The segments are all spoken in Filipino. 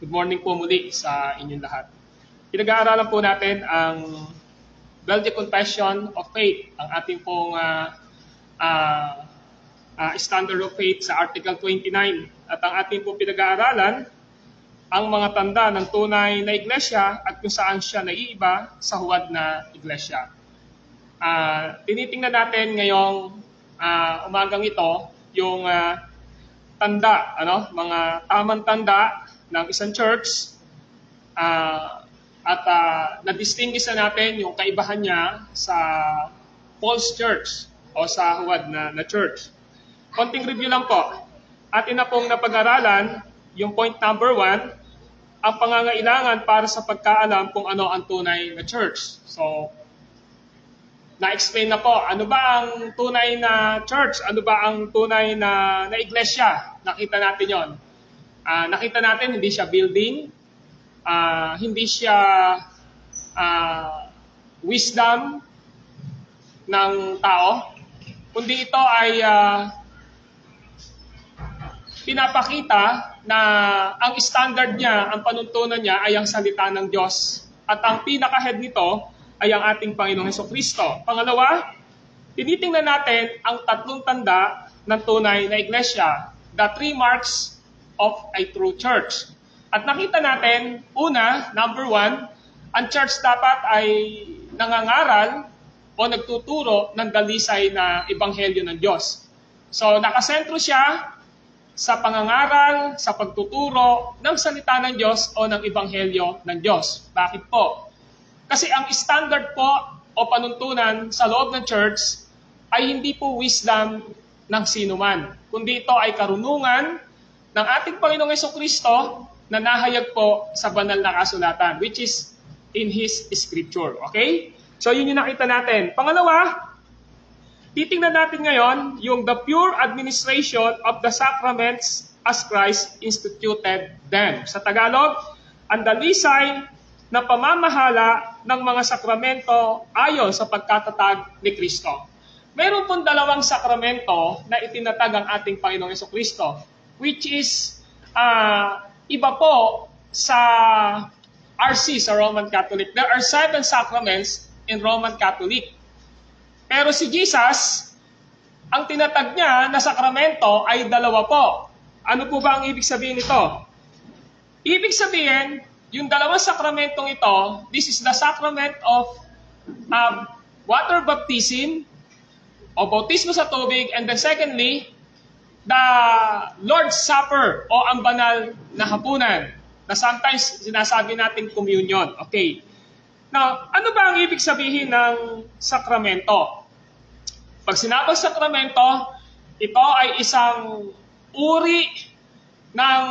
Good morning po muli sa inyong lahat. Pinag-aaralan po natin ang Belgian Confession of Faith, ang ating pong Standard of Faith sa Article 29. At ang ating pong pinag-aaralan, ang mga tanda ng tunay na iglesia at kung saan siya naiiba sa huwad na iglesia. Tinitingnan natin ngayong umagang ito yung tanda, mga tamang tanda ng isang church at na-distinguish na natin yung kaibahan niya sa false church o sa huwad na church. Konting review lang po. Atin na pong napag-aralan yung point number 1, ang pangangailangan para sa pagkaalam kung ano ang tunay na church. So, na-explain na po, ano ba ang tunay na church? Ano ba ang tunay na iglesia? Nakita natin yon. Nakita natin, hindi siya building, hindi siya wisdom ng tao, kundi ito ay pinapakita na ang standard niya, ang panuntunan niya ay ang salita ng Diyos. At ang pinaka-head nito ay ang ating Panginoong Hesukristo. Pangalawa, tinitingnan natin ang tatlong tanda ng tunay na iglesia, the 3 marks of a true church. At nakita natin, una, number 1, ang church dapat ay nangangaral o nagtuturo ng dalisay na ebanghelyo ng Diyos. So, nakasentro siya sa pangangaral, sa pagtuturo ng salita ng Diyos o ng ebanghelyo ng Diyos. Bakit po? Kasi ang standard po o panuntunan sa loob ng church ay hindi po wisdom ng sinuman, kundi ito ay karunungan ng ating Panginoong Hesukristo na nahayag po sa banal na kasulatan, which is in His Scripture. Okay? So yun yung nakita natin. Pangalawa, titingnan natin ngayon yung the pure administration of the sacraments as Christ instituted them. Sa Tagalog, ang dalisay na pamamahala ng mga sakramento ayon sa pagkatatag ni Kristo. Mayroon pong 2 sakramento na itinatag ang ating Panginoong Hesukristo, which is iba po sa RC, sa Roman Catholic. There are 7 sacraments in Roman Catholic. Pero si Jesus, ang tinatag niya na sakramento ay 2 po. Ano po ba ang ibig sabihin nito? Ibig sabihin, yung 2 sakramentong ito, this is the sacrament of water baptism o bautismo sa tubig, and then secondly, the Lord's Supper o ang banal na hapunan na sometimes sinasabi natin communion. Okay. Now, ano ba ang ibig sabihin ng sakramento? Pag sinabing sakramento, ito ay isang uri ng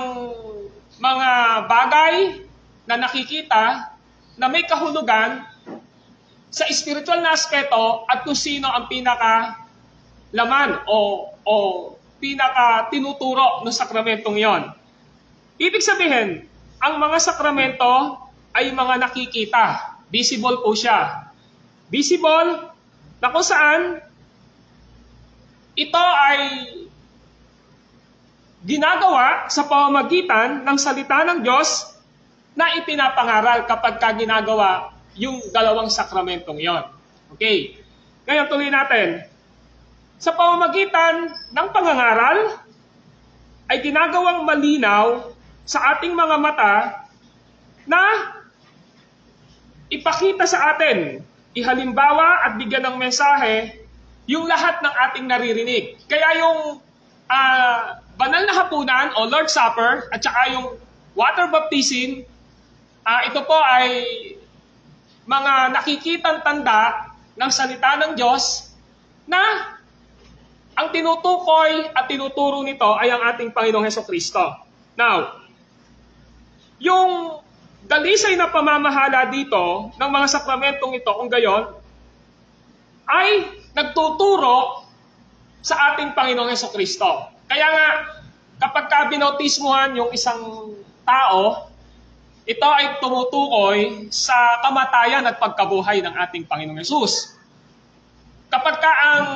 mga bagay na nakikita na may kahulugan sa spiritual na aspeto at kung sino ang pinaka-laman o pinaka-tinuturo ng sakramentong yon. Ibig sabihin, ang mga sakramento ay mga nakikita. Visible po siya. Visible na kung saan ito ay ginagawa sa pamamagitan ng salita ng Diyos na ipinapangaral kapag ginagawa yung 2 sakramentong yon. Okay. Ngayon tuloy natin. Sa pamamagitan ng pangangaral ay ginagawang malinaw sa ating mga mata na ipakita sa atin, ihalimbawa at bigyan ng mensahe yung lahat ng ating naririnig. Kaya yung banal na hapunan o Lord's Supper at saka yung water baptism, ito po ay mga nakikitang tanda ng salita ng Diyos na ang tinutukoy at tinuturo nito ay ang ating Panginoong Hesukristo. Now, yung dalisay na pamamahala dito ng mga sakramentong ito, kung gayon, ay nagtuturo sa ating Panginoong Hesukristo. Kaya nga, kapag binautismuhan yung isang tao, ito ay tumutukoy sa kamatayan at pagkabuhay ng ating Panginoong Hesus. Kapag ang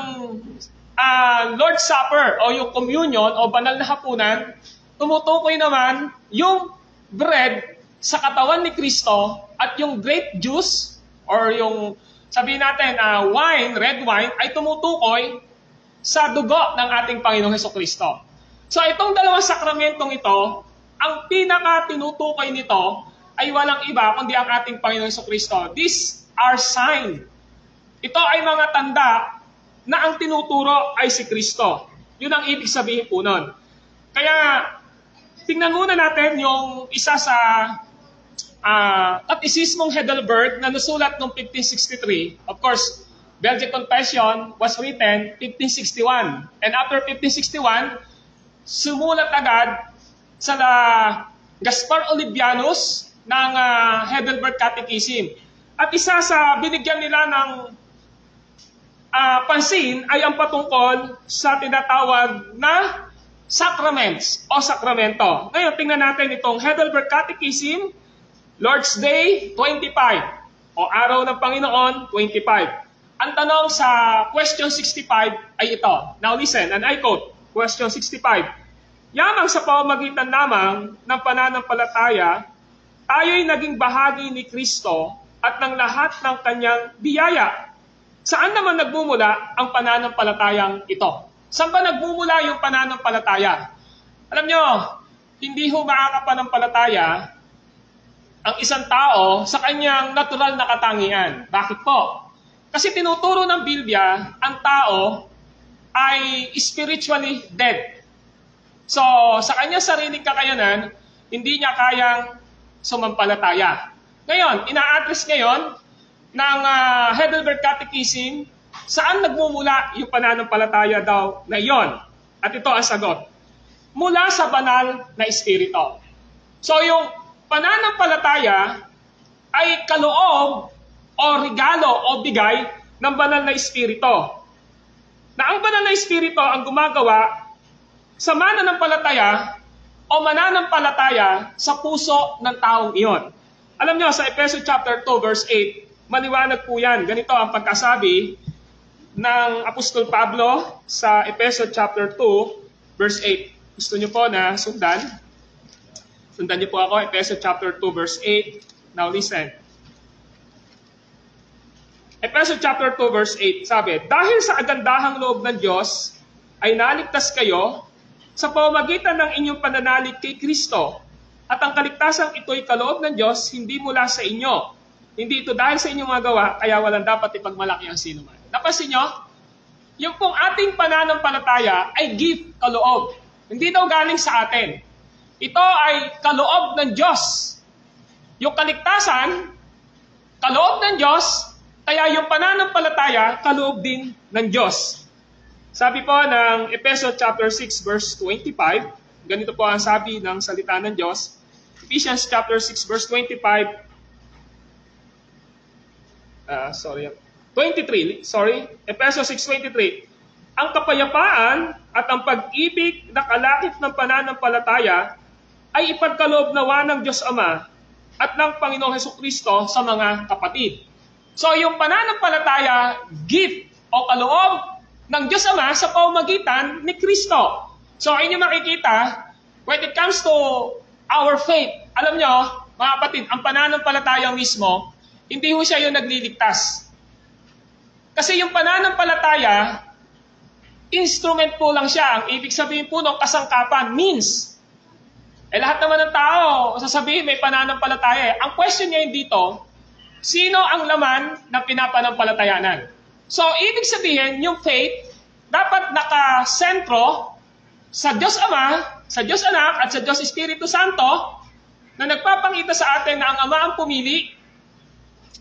Lord's Supper o yung communion o banal na hapunan, tumutukoy naman yung bread sa katawan ni Kristo at yung grape juice or yung sabihin natin wine, red wine, ay tumutukoy sa dugo ng ating Panginoong Hesukristo. So itong dalawang sakramentong ito, ang pinaka-tinutukoy nito ay walang iba kundi ang ating Panginoong Hesukristo. These are sign. Ito ay mga tanda na ang tinuturo ay si Kristo. Yun ang ibig sabihin po nun. Kaya tingnan muna natin yung isa sa Katisismong Heidelberg na nasulat noong 1563. Of course, Belgic Confession was written 1561. And after 1561, sumulat agad sa Gaspar Olivianus ng Heidelberg Catechism. At isa sa binigyan nila ng pansin ay ang patungkol sa tinatawag na sacraments o sakramento. Ngayon, tingnan natin itong Heidelberg Catechism, Lord's Day 25 o Araw ng Panginoon 25. Ang tanong sa question 65 ay ito. Now listen, and I quote, question 65. Yamang sa pamamagitan lamang ng pananampalataya, tayo'y naging bahagi ni Kristo at ng lahat ng kanyang biyaya. Saan naman nagmumula ang pananampalatayang ito? Saan ba nagmumula yung pananampalataya? Alam nyo, hindi ho makakapanampalataya ang isang tao sa kanyang natural na katangian. Bakit po? Kasi tinuturo ng Biblia, ang tao ay spiritually dead. So, sa kanyang sariling kakayanan, hindi niya kayang sumampalataya. Ngayon, ina-address ngayon ng Heidelberg Catechism, saan nagmumula yung pananampalataya daw na iyon? At ito ang sagot. Mula sa banal na espiritu. So, yung pananampalataya ay kaloob o regalo o bigay ng banal na espiritu. Na ang banal na espiritu ang gumagawa sa mananampalataya o mananampalataya sa puso ng taong iyon. Alam nyo, sa Efeso chapter 2 verse 8, maliwanag po yan. Ganito ang pagkasabi ng Apostol Pablo sa Efeso chapter 2 verse 8. Gusto nyo po na sundan? Sundan niyo po ako, Efeso chapter 2 verse 8. Now listen. Efeso chapter 2 verse 8, sabi, dahil sa agandahang loob ng Diyos ay naligtas kayo sa pamamagitan ng inyong pananalig kay Kristo. At ang kaligtasan ito'y kaloob ng Diyos, hindi mula sa inyo. Hindi ito dahil sa inyong mga gawa, kaya walang dapat ipagmalaki ang sinuman. Napansin nyo? Yung pong ating pananampalataya ay gift, kaloob. Hindi daw galing sa atin. Ito ay kaloob ng Diyos. Yung kaligtasan, kaloob ng Diyos, kaya yung pananampalataya, kaloob din ng Diyos. Sabi po ng Efeso chapter 6 verse 25, ganito po ang sabi ng salita ng Diyos. Ephesians chapter 6 verse 23. Efeso 6:23. Ang kapayapaan at ang pag-ibig na kalakip ng pananampalataya ay ipagkaloob nawa ng Diyos Ama at ng Panginoong Hesukristo sa mga kapatid. So yung pananampalataya, gift o kaloob ng Diyos Ama sa pamamagitan ni Kristo. So inyo makikita, when it comes to our faith, alam nyo, mga kapatid, ang pananampalataya mismo, hindi ho siya yung nagliligtas. Kasi yung pananampalataya, instrument po lang siya. Ang ibig sabihin po ng kasangkapan, means. Lahat naman ng tao, sasabihin may pananampalataya. Ang question niya dito, sino ang laman ng pinapanampalatayanan? So, ibig sabihin, yung faith, dapat nakasentro sa Diyos Ama, sa Diyos Anak, at sa Diyos Espiritu Santo, na nagpapakita sa atin na ang Ama ang pumili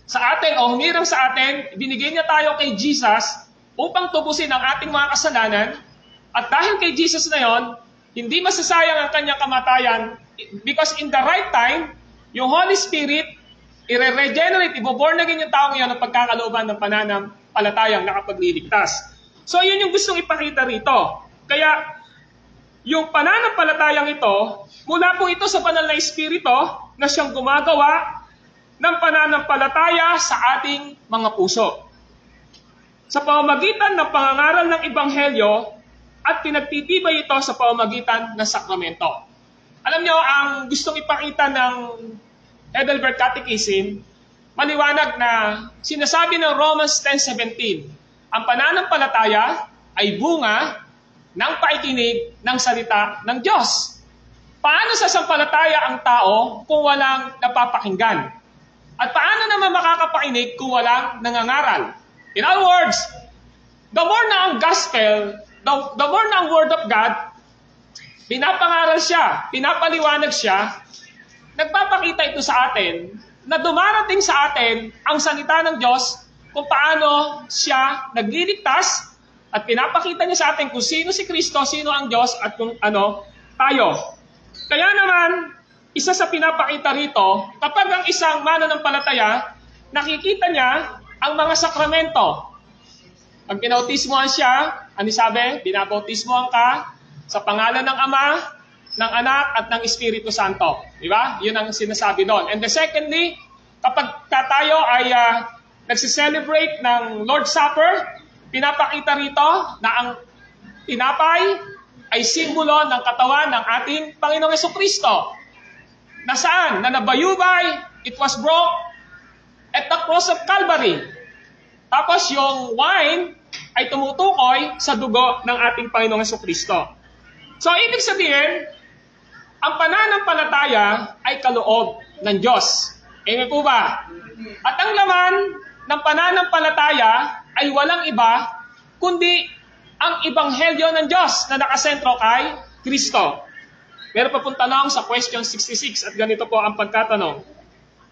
sa atin o humirang sa atin, binigay niya tayo kay Jesus upang tubusin ang ating mga kasalanan. At dahil kay Jesus na yon, hindi masasayang ang kanyang kamatayan because in the right time, yung Holy Spirit, i-regenerate, i-born again yung taong yan ng pagkakalooban ng pananampalatayang nakapagliligtas. So, yun yung gustong ipakita rito. Kaya, yung pananampalatayang ito, mula po ito sa banal na Espiritu na siyang gumagawa ng pananampalataya sa ating mga puso. Sa pamamagitan ng pangangaral ng Ebanghelyo at pinagtitibay ito sa pamamagitan ng sakramento. Alam nyo, ang gustong ipakita ng Heidelberg Catechism, maliwanag na sinasabi ng Romans 10:17, ang pananampalataya ay bunga ng paikinig ng salita ng Diyos. Paano sasampalataya ang tao kung walang napapakinggan? At paano naman makakapakinig kung walang nangangaral? In other words, the more na ang gospel, the more na ang word of God, pinapangaral siya, pinapaliwanag siya, nagpapakita ito sa atin na dumarating sa atin ang salita ng Diyos kung paano siya nagliligtas at pinapakita niya sa atin kung sino si Kristo, sino ang Diyos at kung ano tayo. Kaya naman, isa sa pinapakita rito, kapag ang isang mananampalataya, nakikita niya ang mga sakramento. Pag binautismohan siya, ano sabi? Binabautismohan ka sa pangalan ng Ama, ng Anak, at ng Espiritu Santo. Di ba? Yun ang sinasabi doon. And secondly, kapag tayo ay nagsiselebrate ng Lord's Supper, pinapakita rito na ang tinapay ay simbolo ng katawan ng ating Panginoong Jesucristo. Nasaan? Na nabayubay, it was broke at the cross of Calvary. Tapos yung wine ay tumutukoy sa dugo ng ating Panginoong Jesucristo. So, ibig sabihin, ang pananampalataya ay kaloob ng Diyos. Amen po ba? At ang laman ng pananampalataya ay walang iba, kundi ang Ebanghelyo ng Diyos na nakasentro kay Kristo. Meron pa pong tanong sa question 66 at ganito po ang pagtatanong.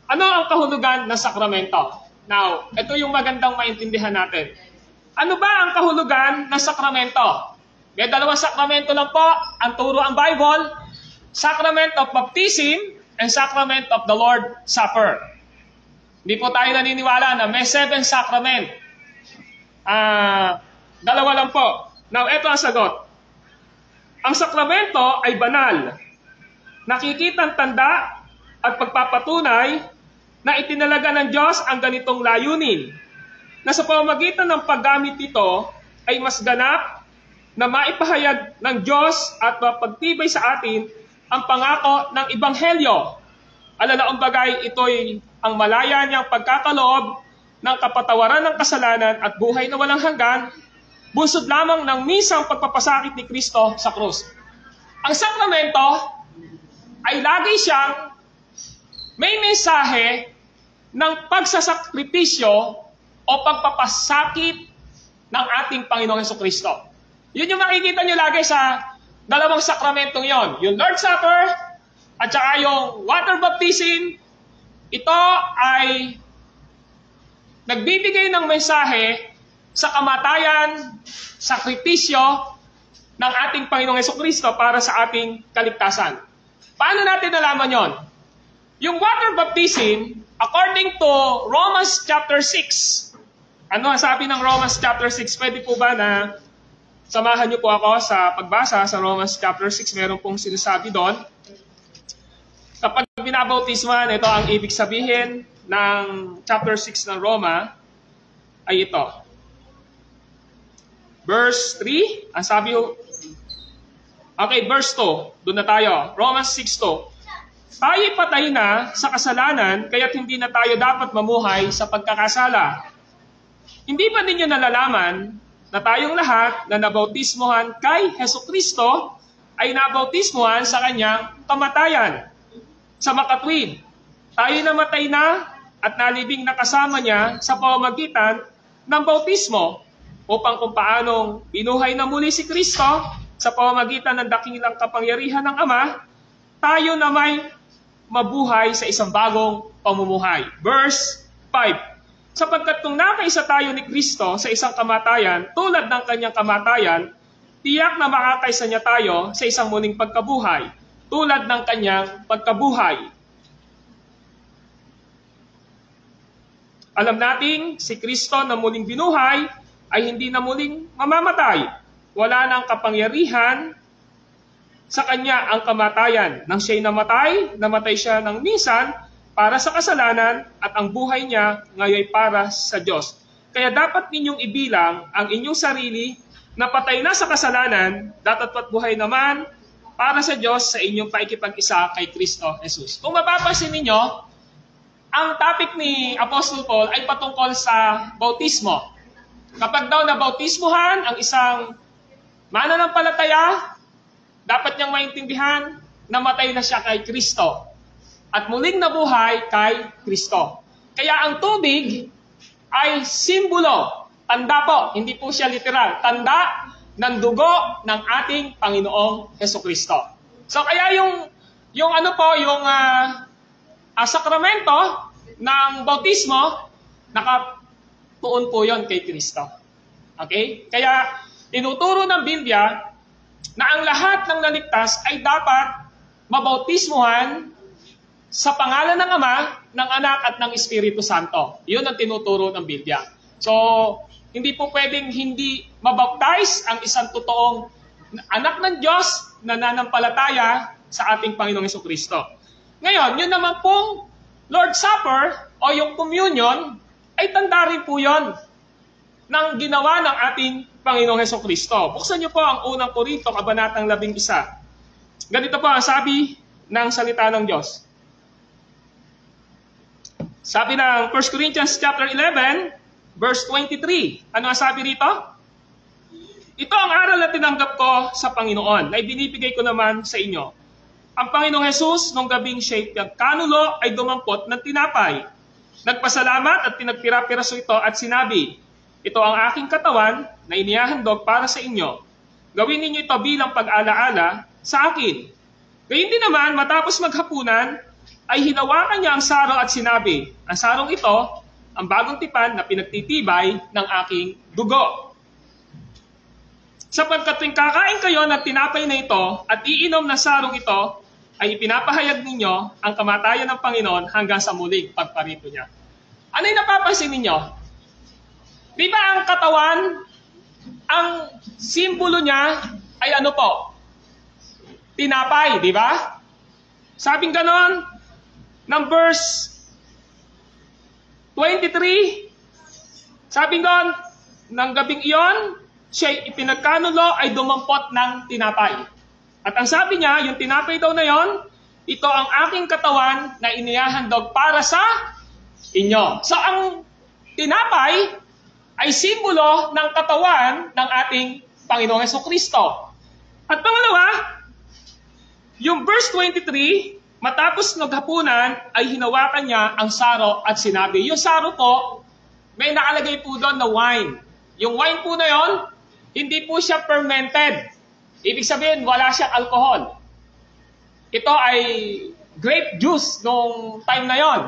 Ano ang kahulugan ng sakramento? Now, ito yung magandang maintindihan natin. Ano ba ang kahulugan ng sakramento? May dalawang sakramento lang po ang turo ang Bible. Sacrament of Baptism and Sacrament of the Lord's Supper. Hindi po tayo naniniwala na may 7 sacrament. Dalawa lang po. Now, ito ang sagot. Ang sakramento ay banal. Nakikitang tanda at pagpapatunay na itinalaga ng Diyos ang ganitong layunin, na sa pamamagitan ng paggamit nito ay mas ganap na maipahayag ng Diyos at mapagtibay sa atin ang pangako ng Ebanghelyo. Alalaong bagay, ito'y ang malaya niyang pagkakaloob ng kapatawaran ng kasalanan at buhay na walang hanggan, bunsod lamang ng misang pagpapasakit ni Kristo sa krus. Ang sakramento ay lagi siyang may mensahe ng pagsasakripisyo o pagpapasakit ng ating Panginoong Jesucristo. Yun yung makikita nyo lagi sa dalawang sakramentong yon. Yung Lord's Supper at saka yung water baptism, ito ay nagbibigay ng mensahe sa kamatayan, sakripisyo ng ating Panginoong Jesucristo para sa ating kaligtasan. Paano natin nalaman yon? Yung water baptism, according to Romans chapter 6, ano ang sabi ng Romans chapter 6? Pwede po ba na samahan niyo po ako sa pagbasa sa Romans chapter 6? Meron pong sinasabi doon. Kapag binabautisman, ito ang ibig sabihin ng chapter 6 ng Roma, ay ito. Verse 3, ang sabi ho, okay, verse 2, doon na tayo. Romans 6:2. Tayo'y patay na sa kasalanan, kaya't hindi na tayo dapat mamuhay sa pagkakasala. Hindi ba ninyo nalalaman na tayong lahat na nabautismohan kay Jesucristo ay nabautismohan sa kanyang kamatayan? Sa makatwid, tayo namatay na at nalibing na kasama niya sa pamamagitan ng bautismo upang kung paanong binuhay na muli si Kristo sa pamamagitan ng dakilang kapangyarihan ng Ama, tayo na may mabuhay sa isang bagong pamumuhay. Verse 5. Sapagkat kung nakaisa tayo ni Kristo sa isang kamatayan, tulad ng kanyang kamatayan, tiyak na makakaisa niya tayo sa isang muling pagkabuhay, tulad ng kanyang pagkabuhay. Alam nating si Kristo na muling binuhay ay hindi na muling mamamatay. Wala nang kapangyarihan sa kanya ang kamatayan. Nang siya'y namatay siya ng minsan para sa kasalanan at ang buhay niya ngayon para sa Diyos. Kaya dapat ninyong ibilang ang inyong sarili na patay na sa kasalanan, dapat buhay naman para sa Diyos sa inyong paikipag-isa kay Kristo Jesus. Kung mapapansin ninyo, ang topic ni Apostle Paul ay patungkol sa bautismo. Kapag daw nabautismuhan ang isang mananampalataya, dapat niyang maintindihan na matay na siya kay Kristo at muling nabuhay kay Kristo. Kaya ang tubig ay simbolo, tanda po, hindi po siya literal, tanda ng dugo ng ating Panginoong Hesukristo. So kaya yung sakramento ng bautismo, nakatuon po yon kay Kristo. Okay? Kaya tinuturo ng Biblia na ang lahat ng naligtas ay dapat mabautismuhan sa pangalan ng Ama, ng Anak at ng Espiritu Santo. Yun ang tinuturo ng Biblia. So, hindi po pwedeng hindi mabaptize ang isang totoong anak ng Diyos na nananampalataya sa ating Panginoong Hesukristo. Ngayon, yun naman pong Lord's Supper o yung communion ay tanda rin po yun ng ginawa ng ating Panginoong Hesukristo. Buksan niyo po ang unang Korinto, kabanatang 11. Ganito po ang sabi ng salita ng Diyos. Sabi ng 1 Corinthians chapter 11, verse 23. Ano ang sabi rito? Ito ang aral na tinanggap ko sa Panginoon na ibinibigay ko naman sa inyo. Ang Panginoong Jesus, nung gabing siya'y kanulo, ay dumampot ng tinapay. Nagpasalamat at pinagpira-piraso ito at sinabi, ito ang aking katawan na inihahandog para sa inyo. Gawin ninyo ito bilang pag-alaala sa akin. Gayun din naman, matapos maghapunan, ay hinawakan niya ang saro at sinabi, ang sarong ito, ang bagong tipan na pinagtitibay ng aking dugo. Sapagkat tuwing kakain kayo ng tinapay na ito at iinom na sarong ito, ay ipinapahayag ninyo ang kamatayan ng Panginoon hanggang sa muling pagparito niya. Ano yung napapansin ninyo? Di ba ang katawan, ang simbolo niya ay ano po? Tinapay, di ba? Sabing ganon, ng verse 23, sabi doon, ng gabing iyon, siya ipinagkanulo ay dumampot ng tinapay. At ang sabi niya, yung tinapay daw na yon, ito ang aking katawan na inihahandog para sa inyo. So ang tinapay ay simbolo ng katawan ng ating Panginoong Hesukristo. At pangalawa, yung verse 23, matapos naghapunan, ay hinawakan niya ang saro at sinabi. Yung saro po, may nakalagay po doon na wine. Yung wine po na yon, hindi po siya fermented. Ibig sabihin, wala siyang alcohol. Ito ay grape juice nung time na yon.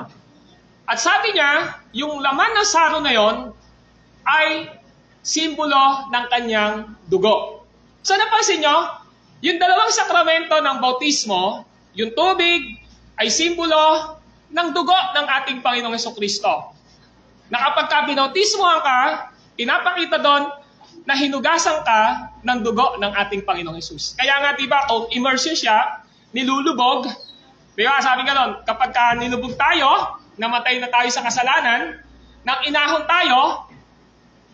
At sabi niya, yung laman ng saro na yon ay simbolo ng kanyang dugo. So napansin nyo, yung dalawang sakramento ng bautismo, yung tubig ay simbolo ng dugo ng ating Panginoong Hesukristo. Na kapag binautismohan ka, pinapakita doon na hinugasan ka ng dugo ng ating Panginoong Hesus. Kaya nga diba, kung immersion siya, nilulubog, diba, sabi ka doon, kapag nilubog tayo, namatay na tayo sa kasalanan, nang inahon tayo,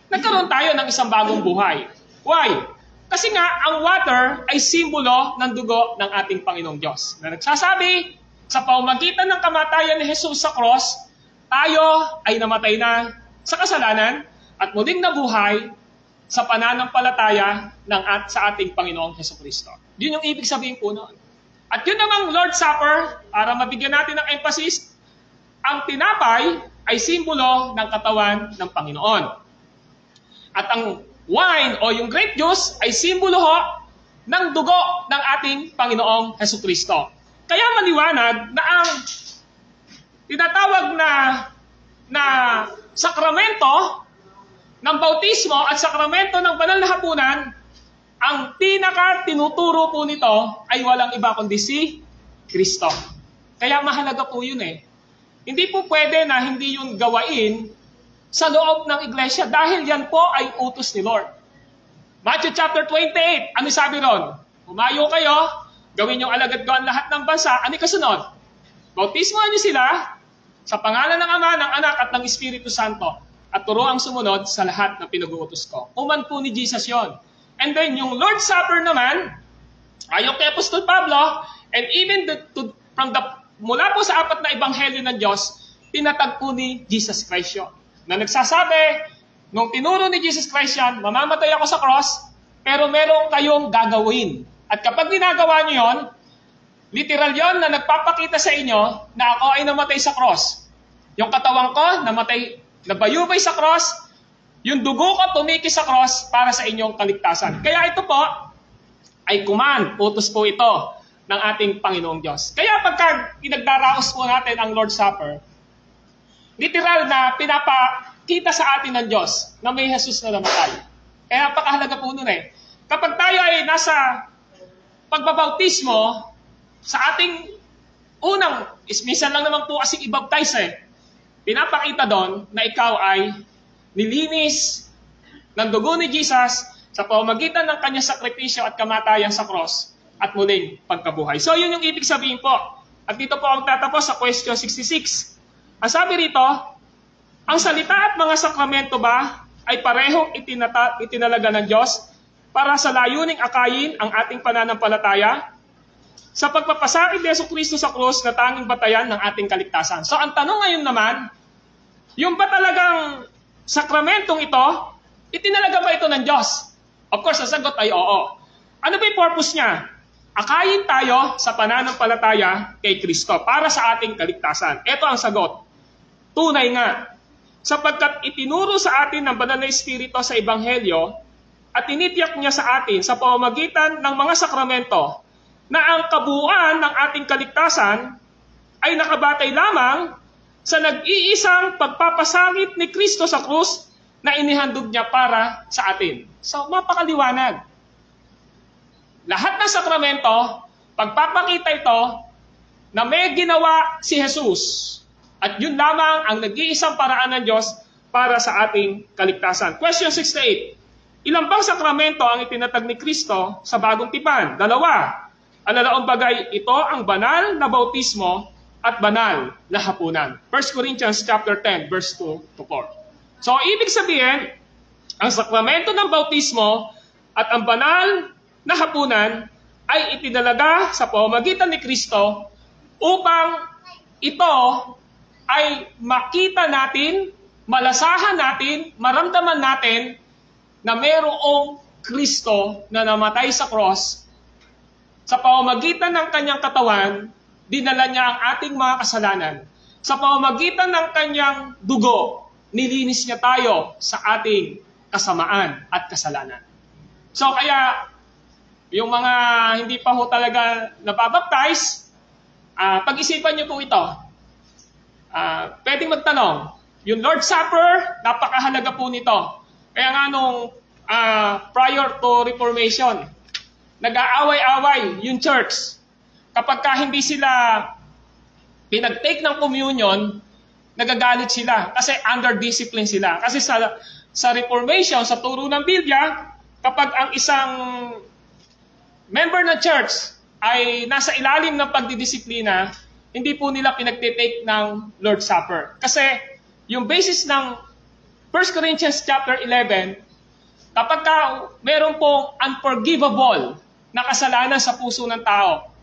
nagkaroon tayo ng isang bagong buhay. Why? Kasi nga, ang water ay simbolo ng dugo ng ating Panginoong Diyos. Na nagsasabi, sa pamamagitan ng kamatayan ni Jesus sa cross, tayo ay namatay na sa kasalanan at muling nabuhay sa pananampalataya sa ating Panginoong Hesukristo. Yun yung ibig sabihin po noon. At yun namang Lord's Supper, para mabigyan natin ng emphasis, ang tinapay ay simbolo ng katawan ng Panginoon. At ang wine o yung grape juice ay simbolo ng dugo ng ating Panginoong Hesukristo. Kaya maliwanag na ang tinatawag na sakramento ng bautismo at sakramento ng banal na hapunan, ang pinaka-tinuturo po nito ay walang iba kundi si Kristo. Kaya mahalaga po yun eh. Hindi po pwede na hindi yun gawain sa loob ng iglesia dahil yan po ay utos ni Lord. Matthew chapter 28, ano sabi ron? Humayo kayo, gawin yung alagad-gawan lahat ng bansa, ano kasunod? Bautismohan niyo sila sa pangalan ng Ama, ng Anak at ng Espiritu Santo at turo ang sumunod sa lahat na pinag-uutos ko. Uman po ni Jesus yon. And then yung Lord's Supper naman, Ayon kay Apostol Pablo, and even mula po sa 4 na ebanghelyo ng Diyos, tinatag po ni Jesus Christ yun. Na nagsasabi, nung tinuro ni Jesus Christ yan, mamamatay ako sa cross, pero meron kayong gagawin. At kapag ginagawa niyo yon, literal yon na nagpapakita sa inyo na ako ay namatay sa cross. Yung katawan ko, namatay, nabayubay sa cross, yung dugo ko tumiki sa cross para sa inyong kaligtasan. Kaya ito po ay command, utos po ito ng ating Panginoong Diyos. Kaya pagka pinagdaraos po natin ang Lord's Supper, literal na pinapakita sa atin ng Diyos na may Jesus na namatay. Kaya napakahalaga po nun eh. Kapag tayo ay nasa pagbabautismo, sa ating minsan lang naman po kasi i-baptize eh. Pinapakita doon na ikaw ay nilinis ng dugo ni Jesus sa pamamagitan ng kanyang sakripisyo at kamatayan sa cross at muling pagkabuhay. So yun yung ibig sabihin po. At dito po ang tatapos sa question 66. Ang sabi rito, ang salita at mga sakramento ba ay parehong itinalaga ng Diyos para sa layuning akayin ang ating pananampalataya sa pagpapasakit ni Jesucristo sa krus na tanging batayan ng ating kaligtasan. So ang tanong ngayon naman, yung ba talagang sakramentong ito, itinalaga ba ito ng Diyos? Of course, ang sagot ay oo. Ano ba yung purpose niya? Akayin tayo sa pananampalataya kay Kristo para sa ating kaligtasan. Ito ang sagot. Tunay nga, sapagkat itinuro sa atin ng Banal na Espiritu sa Ebanghelyo at tinitiyak niya sa atin sa pamamagitan ng mga sakramento na ang kabuuan ng ating kaligtasan ay nakabatay lamang sa nag-iisang pagpapasangit ni Kristo sa krus na inihandog niya para sa atin. So, mapakaliwanag. Lahat ng sakramento, pagpapakita ito na may ginawa si Jesus. At yun lamang ang nag-iisang paraan ng Diyos para sa ating kaligtasan. Question 68. Ilang bang sakramento ang itinatag ni Kristo sa bagong tipan? 2. Alalaong bagay ito ang banal na bautismo at banal na hapunan. 1 Corinthians chapter 10, verse 2 to 4. So, ibig sabihin, ang sakramento ng bautismo at ang banal na hapunan ay itinalaga sa pamamagitan ni Kristo upang ito ay makita natin, malasahan natin, maramdaman natin na mayroong Kristo na namatay sa cross. Sa pamamagitan ng kanyang katawan, dinala niya ang ating mga kasalanan. Sa pamamagitan ng kanyang dugo, nilinis niya tayo sa ating kasamaan at kasalanan. So kaya, yung mga hindi pa ho talaga nababaptize, pag-isipan niyo po ito. Pwedeng magtanong, yung Lord's Supper, napakahalaga po nito. Kaya nga nung prior to Reformation, nag-aaway-away yung church. Kapag hindi sila pinag-take ng communion, nagagalit sila kasi under discipline sila. Kasi sa Reformation, sa turo ng Biblia, kapag ang isang member ng church ay nasa ilalim ng pagdidisiplina, hindi po nila pinagtitake ng Lord's Supper. Kasi yung basis ng 1 Corinthians chapter 11, kapag meron pong unforgivable na kasalanan sa puso ng tao,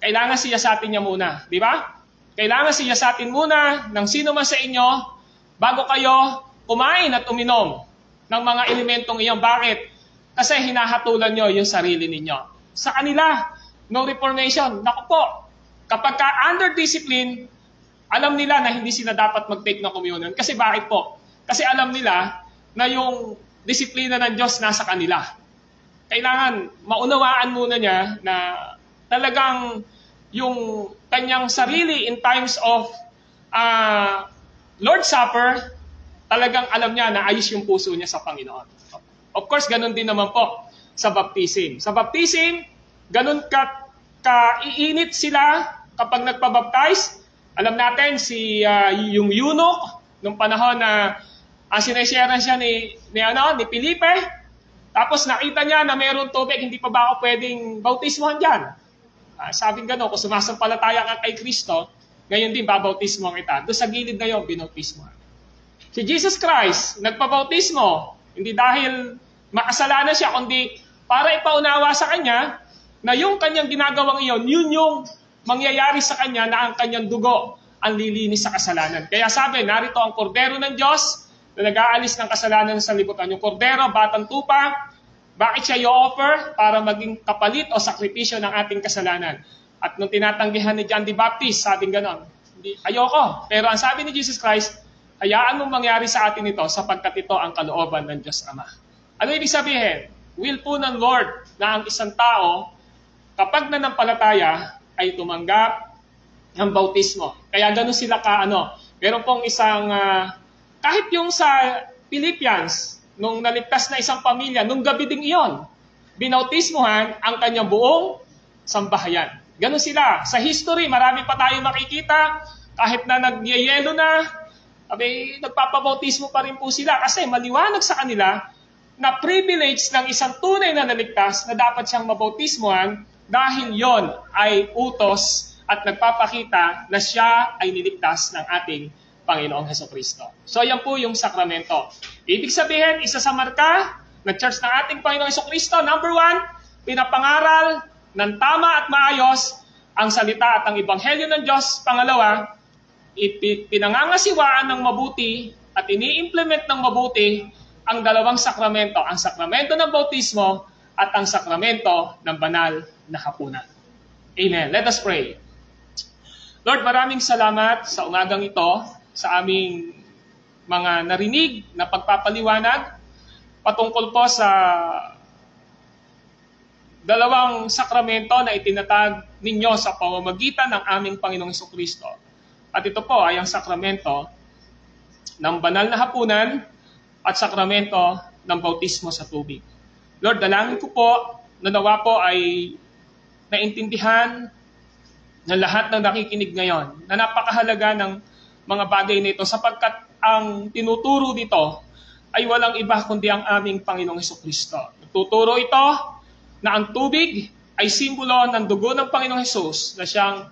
kailangan siyasatin niya muna. Di ba? Kailangan siyasatin muna ng sino man sa inyo bago kayo kumain at uminom ng mga elementong iyon. Bakit? Kasi hinahatulan nyo yung sarili ninyo. Sa kanila, no Reformation, naku po, kapag under discipline, alam nila na hindi sila dapat mag-take ng communion. Kasi bakit po? Kasi alam nila na yung disiplina ng Diyos nasa kanila. Kailangan maunawaan muna niya na talagang yung kanyang sarili in times of Lord's Supper, talagang alam niya na ayos yung puso niya sa Panginoon. Of course, ganun din naman po sa baptism. Sa baptism, ganun ka-iinit sila kapag nagpabaptize. Alam natin, yung eunuch, nung panahon na sinesharean siya ni Felipe, tapos nakita niya na mayroong tubig, hindi pa ba ako pwedeng bautismohan dyan? Sabing gano'n, kung sumasampalataya ka kay Kristo, ngayon din babautismo kita. Doon sa gilid na yun, binautismo. Si Jesus Christ, nagpabautismo, hindi dahil makasalanan siya, kundi para ipaunawa sa kanya na yung kanyang ginagawang iyon, yun yung mangyayari sa kanya na ang kanyang dugo ang lilinis sa kasalanan. Kaya sabi, narito ang kordero ng Diyos na nag-aalis ng kasalanan sa libutan. Yung kordero, batang tupa, bakit siya i-offer? Para maging kapalit o sakripisyo ng ating kasalanan. At nung tinatanggihan ni John the Baptist, sabing ganon, ayoko. Pero ang sabi ni Jesus Christ, hayaan mong mangyari sa atin ito sapagkat ito ang kalooban ng Diyos Ama. Ano ibig sabihin? Will po ng Lord na ang isang tao, kapag nanampalataya, ay tumanggap ng bautismo. Kaya gano'n sila meron pong isang, kahit yung sa Philippians, nung naligtas na isang pamilya, nung gabi ding iyon, binautismohan ang kanyang buong sambahayan. Gano'n sila. Sa history, marami pa tayo makikita, kahit na nagyayelo na, nagpapabautismo pa rin po sila kasi maliwanag sa kanila na privilege ng isang tunay na naligtas na dapat siyang mabautismohan dahil yon ay utos at nagpapakita na siya ay niligtas ng ating Panginoong Hesukristo. So yan po yung sakramento. Ibig sabihin, isa sa marka ng Church ng ating Panginoong Hesukristo, number 1, pinapangaral ng tama at maayos ang salita at ang ebanghelyo ng Diyos. Pangalawa, pinangangasiwaan ng mabuti at ini-implement ng mabuti ang dalawang sakramento, ang sakramento ng bautismo at ang sakramento ng banal na hapunan. Amen. Let us pray. Lord, maraming salamat sa umagang ito, sa aming mga narinig na pagpapaliwanag patungkol po sa dalawang sakramento na itinatag ninyo sa pamamagitan ng aming Panginoong Hesukristo. At ito po ay ang sakramento ng banal na hapunan at sakramento ng bautismo sa tubig. Lord, dalangin ko po na nawa po ay naintindihan ng lahat ng nakikinig ngayon na napakahalaga ng mga bagay na ito sapagkat ang tinuturo dito ay walang iba kundi ang aming Panginoong Hesukristo. Tuturo ito na ang tubig ay simbolo ng dugo ng Panginoong Hesus na siyang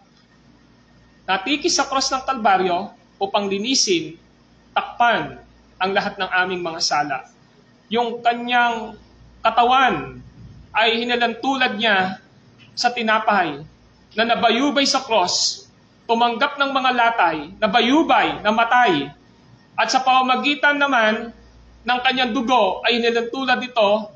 natikis sa cross ng Kalbaryo upang linisin, takpan ang lahat ng aming mga sala. Yung kanyang katawan ay hinalantulad niya sa tinapay na nabayubay sa cross, tumanggap ng mga latay, nabayubay, namatay. At sa pamamagitan naman ng kanyang dugo ay hinalantulad ito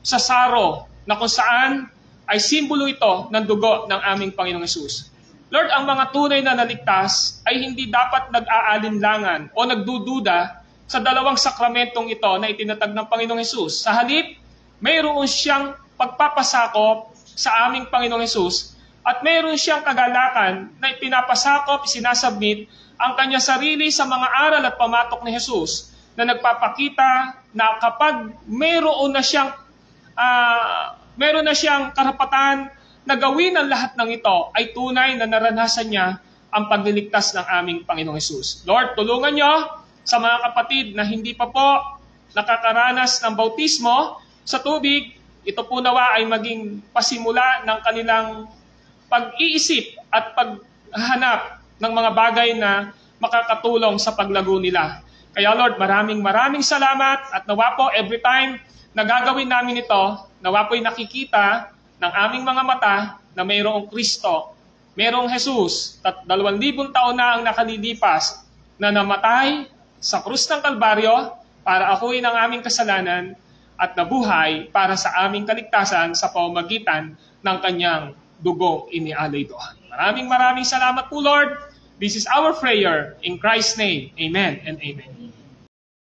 sa saro na kung saan ay simbolo ito ng dugo ng aming Panginoong Hesus. Lord, ang mga tunay na naligtas ay hindi dapat nag-aalinlangan o nagdududa sa dalawang sakramentong ito na itinatag ng Panginoong Hesus. Sa halip, mayroon siyang pagpapasakop sa aming Panginoong Hesus at mayroon siyang kagalakan na ipinapasakop, sinasubmit ang kanya sarili sa mga aral at pamatok ni Hesus na nagpapakita na kapag mayroon na siyang karapatan na gawin ang lahat ng ito ay tunay na naranasan niya ang pagliligtas ng aming Panginoong Hesus. Lord, tulungan niyo sa mga kapatid na hindi pa po nakakaranas ng bautismo sa tubig, ito po nawa ay maging pasimula ng kanilang pag-iisip at paghanap ng mga bagay na makakatulong sa paglago nila. Kaya Lord, maraming salamat at nawa po every time na gagawin namin ito, nawa po'y nakikita ng aming mga mata na mayroong Kristo, mayroong Jesus, at 2,000 taon na ang nakalilipas na namatay sa krus ng Kalbaryo para akuin ang aming kasalanan at nabuhay para sa aming kaligtasan sa pamamagitan ng kanyang dugong inialay doon. Maraming salamat po, Lord. This is our prayer in Christ's name. Amen and amen.